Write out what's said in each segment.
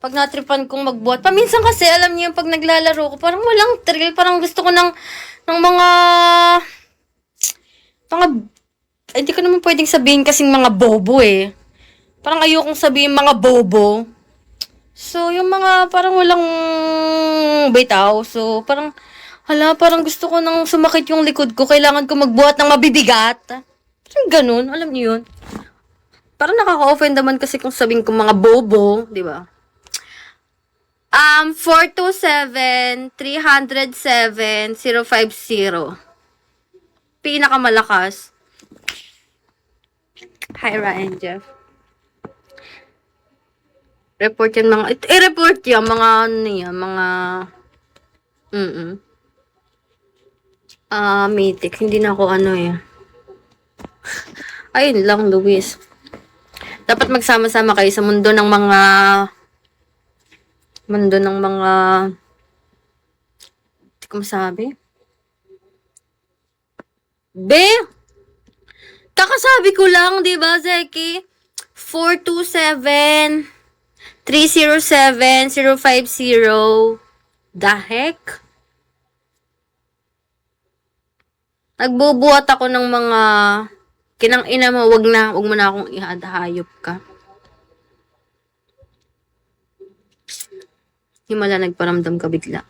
Pag natripan kong magbuhat. Paminsan kasi, alam niyo yung pag naglalaro ko, parang walang thrill. Parang gusto ko ng mga, hindi ko naman pwedeng sabihin kasing mga bobo eh. Parang ayokong sabihin mga bobo. So, yung mga parang walang bitaw. So, parang, parang gusto ko nang sumakit yung likod ko. Kailangan ko magbuhat ng mabibigat. Parang ganun, alam niyo yun. Parang nakaka-offend naman kasi kung sabihin ko mga bobo, di ba? 427-307-050. Pinakamalakas. Hi, Ryan Jeff. Report yan mga, i-report yan, mga, ano yan, mga, mythic. Hindi na ako ano eh. Ayun lang, Luis. Dapat magsama-sama kayo sa mundo ng mga, hindi ko masabi. Be! Kakasabi ko lang, di ba, Zeki? 427-307-050. The heck? Nagbubuhat ako ng mga kinang ina mo, wag mo na akong ihadahayop ka. Himala, nagparamdam ka bigla.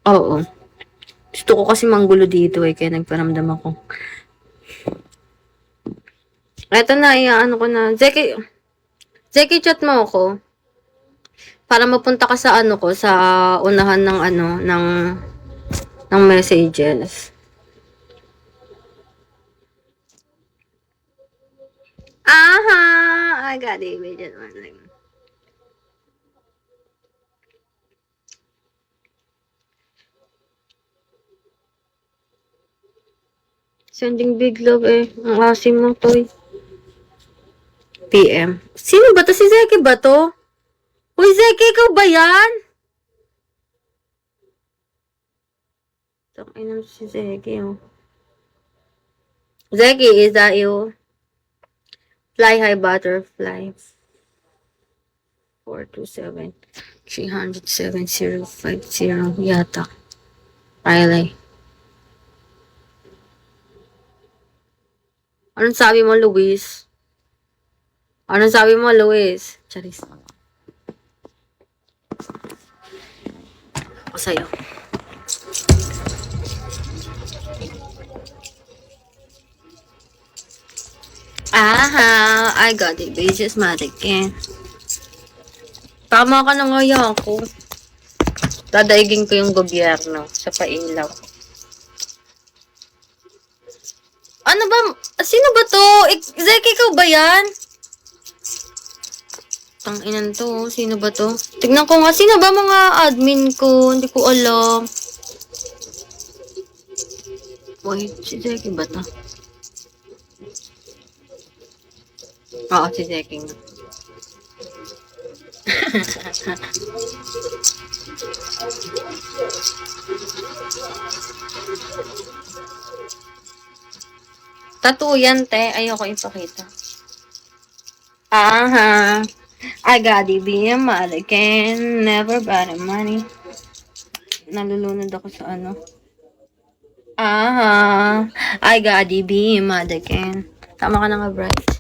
Oo. Gusto ko kasi manggulo dito eh, kaya nagparamdam ako. Eto na, ano ko na. Zeki, chat mo ako. Para mapunta ka sa ano ko, sa unahan ng ng messages. Aha! I got it. Wait just one second. Sending big love eh. Ang asim mo, Toy. PM. Sino ba to? Si Zeki ba to? Uy, Zeki, ikaw ba yan? Tangina si Zeki, oh. Zeki, is that you? Fly high butterfly. 427-307-050 yata. Riley. Anong sabi mo, Luis? Anong sabi mo, Luis? Charis. Ako sa'yo. Aha! I got it. Bitches matic eh. Tama ka na ngayon ako. Dadaigin ko yung gobyerno sa pailaw. Ano ba? Sino ba to? Zeki, ikaw ba yan? Tanginan to. Sino ba to? Tignan ko nga. Sino ba mga admin ko? Hindi ko alam. Wait, si Zeki ba to? Oo, si Zeki nga. Tattoo yan, te. Ayoko ipakita. Aha. I got it, be a mannequin. Never bad at money. Nalulunod ako sa ano. Aha. I got it, be a mannequin. Tama ka na nga, Bright.